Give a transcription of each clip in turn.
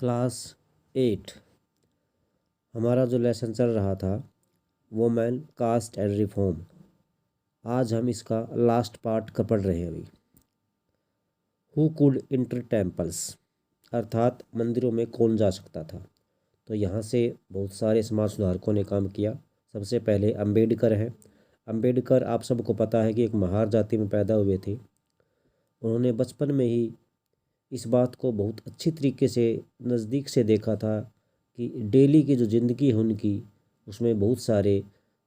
Class 8 हमारा जो lesson चल रहा था वुमेन कास्ट एंड रिफॉर्म। आज हम इसका लास्ट पार्ट का पढ़ रहे हैं अभी। हु कुड इंटर टेम्पल्स, अर्थात मंदिरों में कौन जा सकता था। तो यहाँ से बहुत सारे समाज सुधारकों ने काम किया। सबसे पहले अंबेडकर हैं। अंबेडकर आप सबको पता है कि एक महार जाति में पैदा हुए थे। उन्होंने बचपन में ही इस बात को बहुत अच्छी तरीके से नज़दीक से देखा था कि डेली की जो ज़िंदगी है उनकी, उसमें बहुत सारे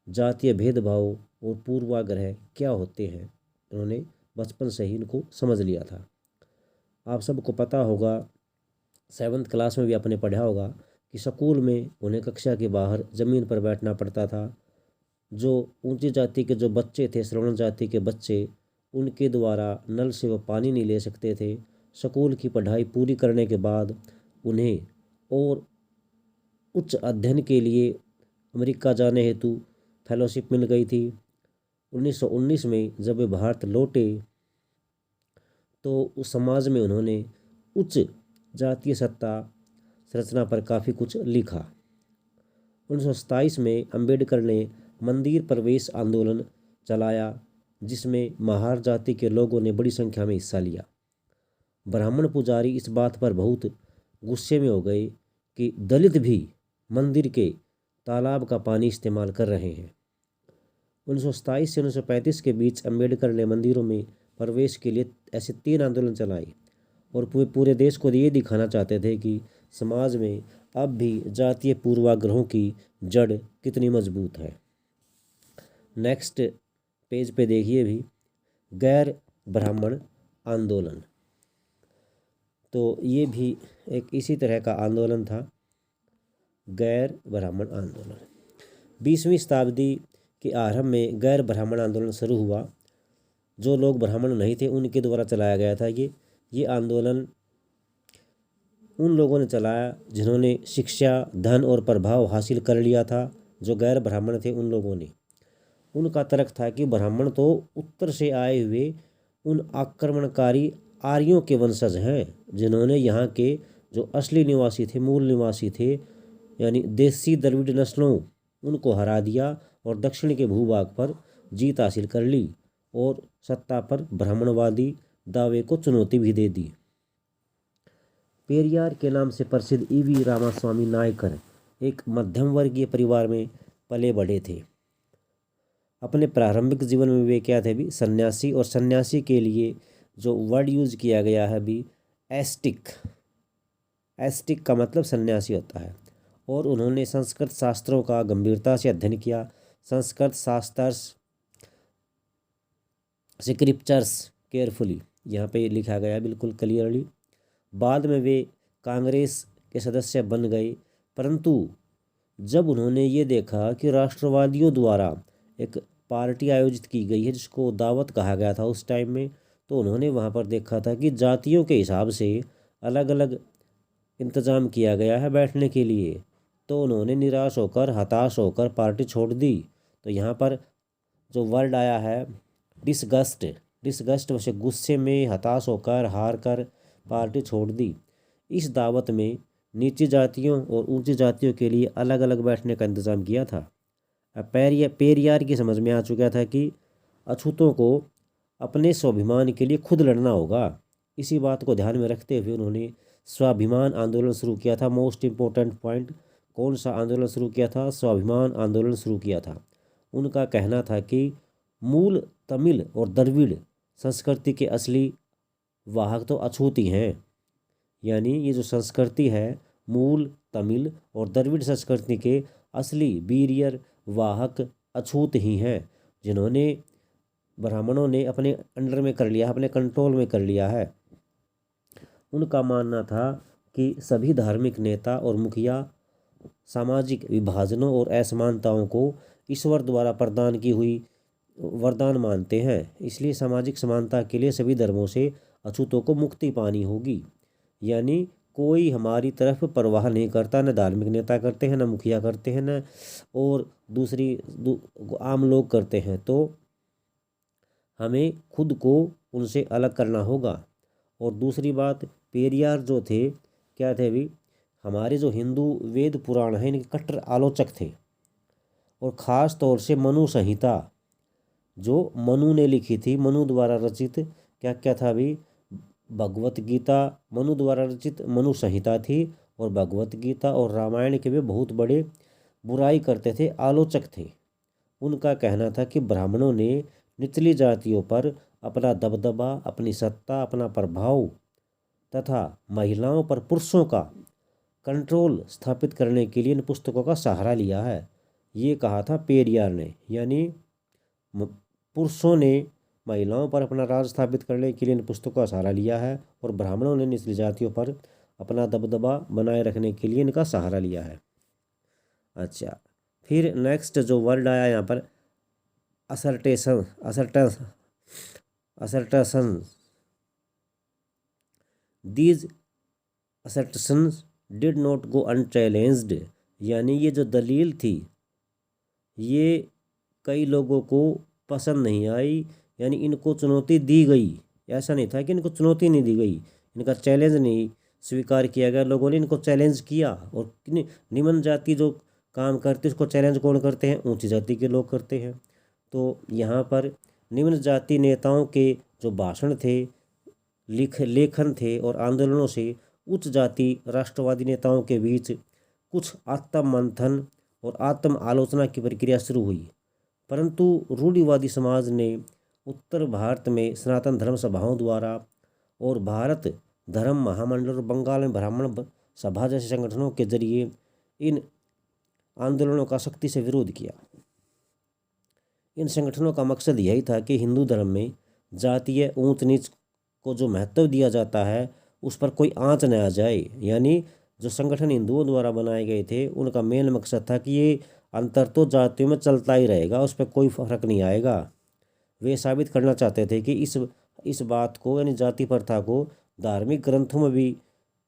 जातीय भेदभाव और पूर्वाग्रह क्या होते हैं। उन्होंने बचपन से ही इनको समझ लिया था। आप सबको पता होगा, 7th क्लास में भी आपने पढ़ा होगा कि स्कूल में उन्हें कक्षा के बाहर ज़मीन पर बैठना पड़ता था। जो ऊंची जाति के जो बच्चे थे, श्रवण जाति के बच्चे, उनके द्वारा नल से वो पानी नहीं ले सकते थे। स्कूल की पढ़ाई पूरी करने के बाद उन्हें और उच्च अध्ययन के लिए अमेरिका जाने हेतु फेलोशिप मिल गई थी। 1919 में जब वे भारत लौटे तो उस समाज में उन्होंने उच्च जातीय सत्ता संरचना पर काफ़ी कुछ लिखा। 1927 में अंबेडकर ने मंदिर प्रवेश आंदोलन चलाया, जिसमें महार जाति के लोगों ने बड़ी संख्या में हिस्सा लिया। ब्राह्मण पुजारी इस बात पर बहुत गुस्से में हो गए कि दलित भी मंदिर के तालाब का पानी इस्तेमाल कर रहे हैं। 1927 से 1935 के बीच अंबेडकर ने मंदिरों में प्रवेश के लिए ऐसे 3 आंदोलन चलाए और पूरे देश को ये दिखाना चाहते थे कि समाज में अब भी जातीय पूर्वाग्रहों की जड़ कितनी मजबूत है। नेक्स्ट पेज पे देखिए भी, गैर ब्राह्मण आंदोलन। तो ये भी एक इसी तरह का आंदोलन था, गैर ब्राह्मण आंदोलन। 20वीं शताब्दी के आरंभ में गैर ब्राह्मण आंदोलन शुरू हुआ। जो लोग ब्राह्मण नहीं थे उनके द्वारा चलाया गया था। ये आंदोलन उन लोगों ने चलाया जिन्होंने शिक्षा, धन और प्रभाव हासिल कर लिया था। जो गैर ब्राह्मण थे उन लोगों ने, उनका तर्क था कि ब्राह्मण तो उत्तर से आए हुए उन आक्रमणकारी आर्यों के वंशज हैं, जिन्होंने यहाँ के जो असली निवासी थे, मूल निवासी थे, यानी देसी द्रविड़ नस्लों, उनको हरा दिया और दक्षिण के भूभाग पर जीत हासिल कर ली और सत्ता पर ब्राह्मणवादी दावे को चुनौती भी दे दी। पेरियार के नाम से प्रसिद्ध ईवी रामास्वामी नायकर एक मध्यम वर्गीय परिवार में पले बढ़े थे। अपने प्रारंभिक जीवन में वे क्या थे भी, सन्यासी। और सन्यासी के लिए जो वर्ड यूज किया गया है भी, एस्टिक। एस्टिक का मतलब सन्यासी होता है। और उन्होंने संस्कृत शास्त्रों का गंभीरता से अध्ययन किया। संस्कृत शास्त्रस, स्क्रिप्चर्स केयरफुली, यहाँ पे लिखा गया बिल्कुल क्लियरली। बाद में वे कांग्रेस के सदस्य बन गए, परंतु जब उन्होंने ये देखा कि राष्ट्रवादियों द्वारा एक पार्टी आयोजित की गई है जिसको दावत कहा गया था उस टाइम में, तो उन्होंने वहाँ पर देखा था कि जातियों के हिसाब से अलग अलग इंतज़ाम किया गया है बैठने के लिए। तो उन्होंने निराश होकर, हताश होकर पार्टी छोड़ दी। तो यहाँ पर जो वर्ड आया है डिसगस्ट, डिसगस्ट वैसे गुस्से में, हताश होकर, हार कर पार्टी छोड़ दी। इस दावत में नीची जातियों और ऊंची जातियों के लिए अलग अलग बैठने का इंतज़ाम किया था। अब पेरियार की समझ में आ चुका था कि अछूतों को अपने स्वाभिमान के लिए खुद लड़ना होगा। इसी बात को ध्यान में रखते हुए उन्होंने स्वाभिमान आंदोलन शुरू किया था। मोस्ट इम्पोर्टेंट पॉइंट, कौन सा आंदोलन शुरू किया था? स्वाभिमान आंदोलन शुरू किया था। उनका कहना था कि मूल तमिल और द्रविड़ संस्कृति के असली वाहक तो अछूत ही हैं। यानी ये जो संस्कृति है, मूल तमिल और द्रविड़ संस्कृति के असली वीरियर वाहक अछूत ही हैं, जिन्होंने ब्राह्मणों ने अपने अंडर में कर लिया, अपने कंट्रोल में कर लिया है। उनका मानना था कि सभी धार्मिक नेता और मुखिया सामाजिक विभाजनों और असमानताओं को ईश्वर द्वारा प्रदान की हुई वरदान मानते हैं। इसलिए सामाजिक समानता के लिए सभी धर्मों से अछूतों को मुक्ति पानी होगी। यानी कोई हमारी तरफ परवाह नहीं करता, न धार्मिक नेता करते हैं, न मुखिया करते हैं, न और आम लोग करते हैं। तो हमें खुद को उनसे अलग करना होगा। और दूसरी बात, पेरियार जो थे क्या थे भी, हमारे जो हिंदू वेद पुराण हैं इनके कट्टर आलोचक थे। और ख़ास तौर से मनु संहिता जो मनु ने लिखी थी, मनु द्वारा रचित क्या क्या था अभी, भगवत गीता मनु द्वारा रचित मनु संहिता थी, और भगवत गीता और रामायण के वे बहुत बड़े बुराई करते थे, आलोचक थे। उनका कहना था कि ब्राह्मणों ने निचली जातियों पर अपना दबदबा, अपनी सत्ता, अपना प्रभाव तथा महिलाओं पर पुरुषों का कंट्रोल स्थापित करने के लिए इन पुस्तकों का सहारा लिया है। ये कहा था पेरियार ने, यानी पुरुषों ने महिलाओं पर अपना राज स्थापित करने के लिए इन पुस्तकों का सहारा लिया है, और ब्राह्मणों ने निचली जातियों पर अपना दबदबा बनाए रखने के लिए इनका सहारा लिया है। अच्छा, फिर नेक्स्ट जो वर्ड आया यहाँ पर assertion, assertion. These assertions did not go unchallenged, यानी ये जो दलील थी ये कई लोगों को पसंद नहीं आई, यानी इनको चुनौती दी गई। ऐसा नहीं था कि इनको चुनौती नहीं दी गई, इनका चैलेंज नहीं स्वीकार किया गया, लोगों ने इनको चैलेंज किया। और निम्न जाति जो काम करती है उसको चैलेंज कौन करते हैं, ऊंची जाति के लोग करते हैं। तो यहाँ पर निम्न जाति नेताओं के जो भाषण थे, लेखन थे और आंदोलनों से उच्च जाति राष्ट्रवादी नेताओं के बीच कुछ आत्म मंथन और आत्म आलोचना की प्रक्रिया शुरू हुई। परंतु रूढ़िवादी समाज ने उत्तर भारत में सनातन धर्म सभाओं द्वारा और भारत धर्म महामंडल और बंगाल में ब्राह्मण सभा जैसे संगठनों के जरिए इन आंदोलनों का सख्ती से विरोध किया। इन संगठनों का मकसद यही था कि हिंदू धर्म में जातीय ऊंच नीच को जो महत्व दिया जाता है उस पर कोई आंच न आ जाए। यानी जो संगठन हिंदुओं द्वारा बनाए गए थे उनका मेन मकसद था कि ये अंतर तो जातियों में चलता ही रहेगा, उस पर कोई फर्क नहीं आएगा। वे साबित करना चाहते थे कि इस बात को, यानी जाति प्रथा को धार्मिक ग्रंथों में भी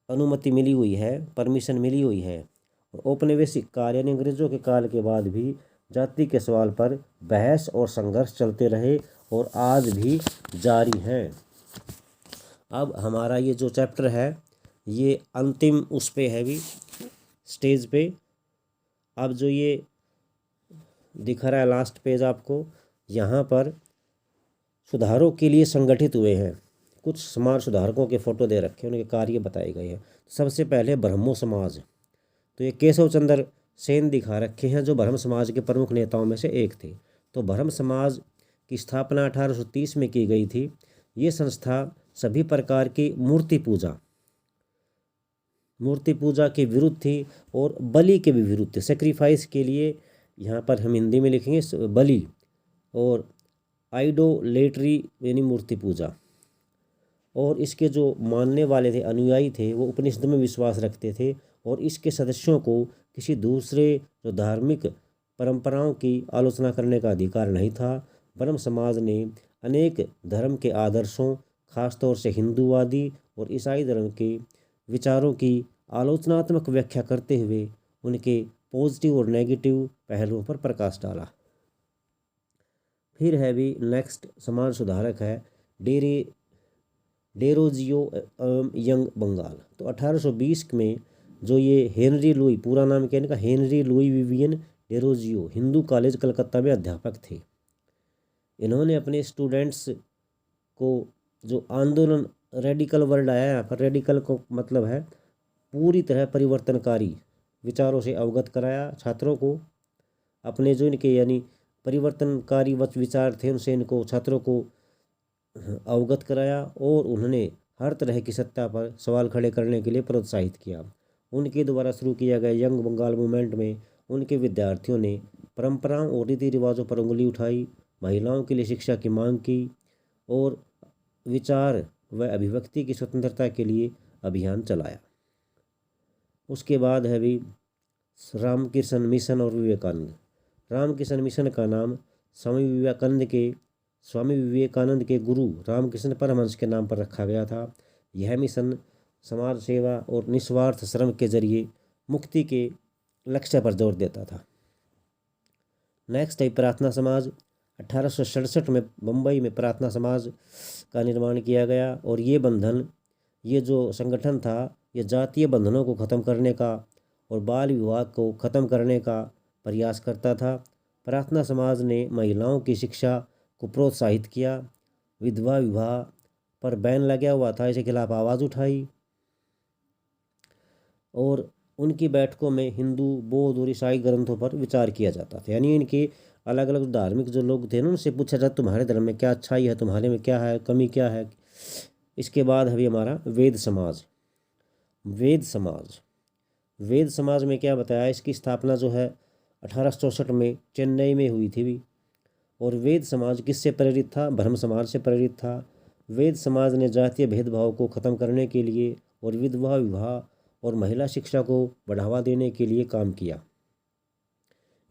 अनुमति मिली हुई है, परमिशन मिली हुई है। और औपनिवेशिक काल यानी अंग्रेजों के काल के बाद भी जाति के सवाल पर बहस और संघर्ष चलते रहे और आज भी जारी हैं। अब हमारा ये जो चैप्टर है ये अंतिम उस पे है भी, स्टेज पे। अब जो ये दिख रहा है लास्ट पेज आपको, यहाँ पर सुधारों के लिए संगठित हुए हैं। कुछ समाज सुधारकों के फोटो दे रखे हैं, उनके कार्य बताए गए हैं। सबसे पहले ब्रह्मो समाज, तो ये केशव चंद्र सेन दिखा रखे हैं जो ब्रह्म समाज के प्रमुख नेताओं में से एक थे। तो ब्रह्म समाज की स्थापना 1830 में की गई थी। ये संस्था सभी प्रकार की मूर्ति पूजा के विरुद्ध थी और बलि के भी विरुद्ध थे। सेक्रीफाइस के लिए यहाँ पर हम हिंदी में लिखेंगे बलि, और आइडोलेट्री यानी मूर्ति पूजा। और इसके जो मानने वाले थे, अनुयायी थे, वो उपनिषद में विश्वास रखते थे और इसके सदस्यों को किसी दूसरे जो धार्मिक परंपराओं की आलोचना करने का अधिकार नहीं था। ब्रह्म समाज ने अनेक धर्म के आदर्शों, खासतौर से हिंदूवादी और ईसाई धर्म के विचारों की आलोचनात्मक व्याख्या करते हुए उनके पॉजिटिव और नेगेटिव पहलुओं पर प्रकाश डाला। फिर है भी नेक्स्ट समाज सुधारक है डेरोजियो यंग बंगाल। तो 1820 में जो ये हेनरी लुई, पूरा नाम क्या इनका, Henry Louis Vivian Derozio, Hindu college Calcutta में अध्यापक थे। इन्होंने अपने स्टूडेंट्स को जो आंदोलन, रेडिकल वर्ड आया यहाँ पर, रेडिकल को मतलब है पूरी तरह परिवर्तनकारी विचारों से अवगत कराया। छात्रों को अपने जो इनके यानी परिवर्तनकारी विचार थे उनसे इनको छात्रों को अवगत कराया और उन्होंने हर तरह की सत्ता पर सवाल खड़े करने के लिए प्रोत्साहित किया। उनके द्वारा शुरू किया गया यंग बंगाल मूवमेंट में उनके विद्यार्थियों ने परंपराओं और रीति रिवाजों पर उंगली उठाई, महिलाओं के लिए शिक्षा की मांग की और विचार व अभिव्यक्ति की स्वतंत्रता के लिए अभियान चलाया। उसके बाद है भी रामकृष्ण मिशन और विवेकानंद। रामकृष्ण मिशन का नाम स्वामी विवेकानंद के गुरु रामकृष्ण परमहंस के नाम पर रखा गया था। यह मिशन समाज सेवा और निस्वार्थ श्रम के जरिए मुक्ति के लक्ष्य पर जोर देता था। नेक्स्ट है प्रार्थना समाज। 1867 में मुंबई में प्रार्थना समाज का निर्माण किया गया और ये बंधन ये जो संगठन था ये जातीय बंधनों को ख़त्म करने का और बाल विवाह को ख़त्म करने का प्रयास करता था। प्रार्थना समाज ने महिलाओं की शिक्षा को प्रोत्साहित किया। विधवा विवाह पर बैन लगा हुआ था, इसके खिलाफ आवाज़ उठाई और उनकी बैठकों में हिंदू, बौद्ध और ईसाई ग्रंथों पर विचार किया जाता था। यानी इनके अलग अलग धार्मिक जो लोग थे ना उनसे पूछा जाता तुम्हारे धर्म में क्या अच्छाई है, तुम्हारे में क्या है, कमी क्या है। इसके बाद अभी हमारा वेद समाज। वेद समाज में क्या बताया, इसकी स्थापना जो है 1864 में चेन्नई में हुई थी भी। और वेद समाज किससे प्रेरित था? ब्रह्म समाज से प्रेरित था। वेद समाज ने जातीय भेदभाव को ख़त्म करने के लिए और विधवा विवाह और महिला शिक्षा को बढ़ावा देने के लिए काम किया।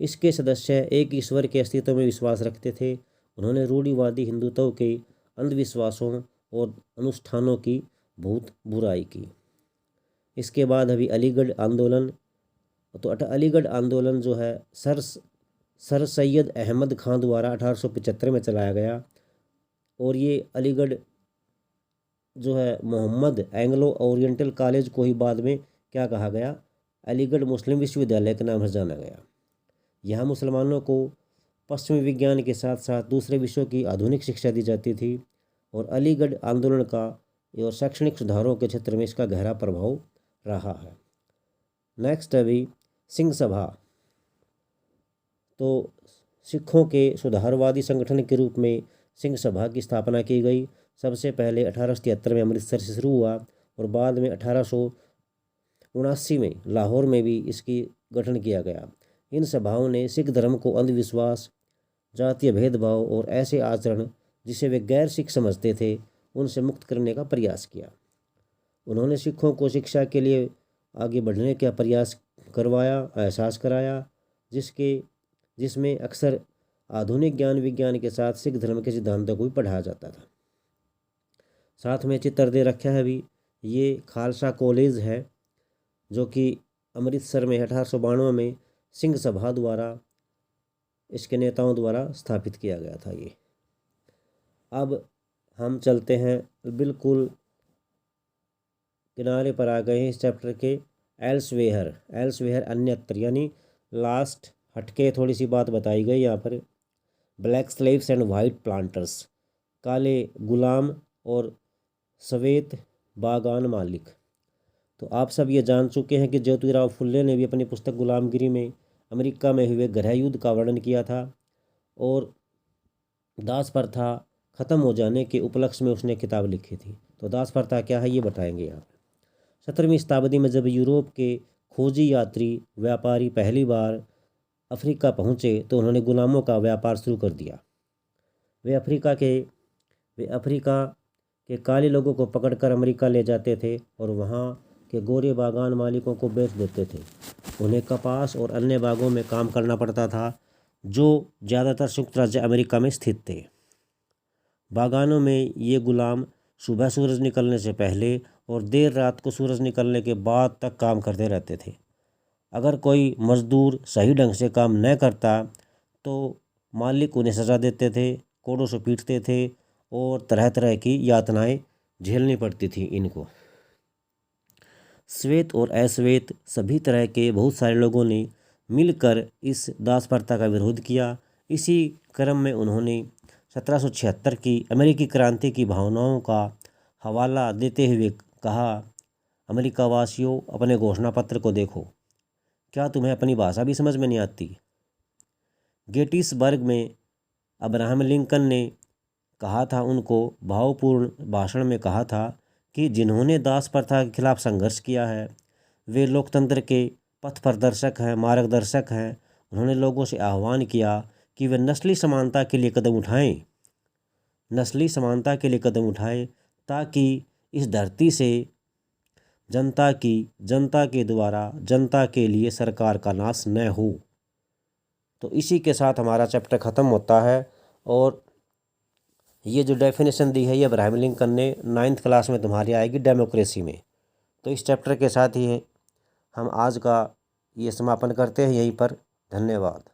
इसके सदस्य एक ईश्वर के अस्तित्व में विश्वास रखते थे। उन्होंने रूढ़िवादी हिंदुत्व के अंधविश्वासों और अनुष्ठानों की बहुत बुराई की। इसके बाद अभी अलीगढ़ आंदोलन। तो अलीगढ़ आंदोलन जो है सर सैयद अहमद खान द्वारा 1875 में चलाया गया। और ये अलीगढ़ जो है मोहम्मद एंग्लो ओरिएंटल कॉलेज को ही बाद में क्या कहा गया, अलीगढ़ मुस्लिम विश्वविद्यालय के नाम से जाना गया। यहाँ मुसलमानों को पश्चिमी विज्ञान के साथ साथ दूसरे विषयों की आधुनिक शिक्षा दी जाती थी। और अलीगढ़ आंदोलन का और शैक्षणिक सुधारों के क्षेत्र में इसका गहरा प्रभाव रहा है। नेक्स्ट अभी सिंह सभा। तो सिखों के सुधारवादी संगठन के रूप में सिंह सभा की स्थापना की गई। सबसे पहले 1873 में अमृतसर से शुरू हुआ और बाद में 1879 में लाहौर में भी इसकी गठन किया गया। इन सभाओं ने सिख धर्म को अंधविश्वास, जातीय भेदभाव और ऐसे आचरण जिसे वे गैर सिख समझते थे उनसे मुक्त करने का प्रयास किया। उन्होंने सिखों को शिक्षा के लिए आगे बढ़ने का प्रयास करवाया, एहसास कराया, जिसमें अक्सर आधुनिक ज्ञान विज्ञान के साथ सिख धर्म के सिद्धांतों को भी पढ़ाया जाता था। साथ में चित्र दे रखा है अभी, ये खालसा कॉलेज है जो कि अमृतसर में 1892 में सिंह सभा द्वारा, इसके नेताओं द्वारा स्थापित किया गया था ये। अब हम चलते हैं बिल्कुल किनारे पर आ गए हैं इस चैप्टर के। एल्सवेयर अन्यत्र, यानी लास्ट हटके थोड़ी सी बात बताई गई यहाँ पर। Black slaves and white planters, काले गुलाम और श्वेत बागान मालिक। तो आप सब ये जान चुके हैं कि ज्योतिराव फुल्ले ने भी अपनी पुस्तक गुलामगिरी में अमेरिका में हुए गृह युद्ध का वर्णन किया था और दास प्रथा ख़त्म हो जाने के उपलक्ष्य में उसने किताब लिखी थी। तो दास प्रथा क्या है ये बताएंगे यहाँ पर। 17वीं शताब्दी में जब यूरोप के खोजी यात्री व्यापारी पहली बार अफ्रीका पहुँचे तो उन्होंने गुलामों का व्यापार शुरू कर दिया। वे अफ्रीका के काले लोगों को पकड़कर अमेरिका ले जाते थे और वहाँ के गोरे बागान मालिकों को बेच देते थे। उन्हें कपास और अन्य बागों में काम करना पड़ता था जो ज़्यादातर संयुक्त राज्य अमेरिका में स्थित थे। बागानों में ये गुलाम सुबह सूरज निकलने से पहले और देर रात को सूरज निकलने के बाद तक काम करते रहते थे। अगर कोई मजदूर सही ढंग से काम न करता तो मालिक उन्हें सज़ा देते थे, कोड़ों से पीटते थे और तरह तरह की यातनाएं झेलनी पड़ती थी इनको। श्वेत और अश्वेत सभी तरह के बहुत सारे लोगों ने मिलकर इस दास प्रथा का विरोध किया। इसी क्रम में उन्होंने 1776 की अमेरिकी क्रांति की भावनाओं का हवाला देते हुए कहा, अमेरिका वासियों अपने घोषणा पत्र को देखो, क्या तुम्हें अपनी भाषा भी समझ में नहीं आती? गेटिसबर्ग में अब्राहम लिंकन ने कहा था, उनको भावपूर्ण भाषण में कहा था कि जिन्होंने दास प्रथा के खिलाफ संघर्ष किया है वे लोकतंत्र के पथ प्रदर्शक हैं, मार्गदर्शक हैं। उन्होंने लोगों से आह्वान किया कि वे नस्ली समानता के लिए कदम उठाएं, ताकि इस धरती से जनता के द्वारा जनता के लिए सरकार का नाश न हो। तो इसी के साथ हमारा चैप्टर ख़त्म होता है। और ये जो डेफिनेशन दी है ये अब्राहम लिंकन ने 9th क्लास में तुम्हारी आएगी डेमोक्रेसी में। तो इस चैप्टर के साथ ही हम आज का ये समापन करते हैं यहीं पर। धन्यवाद।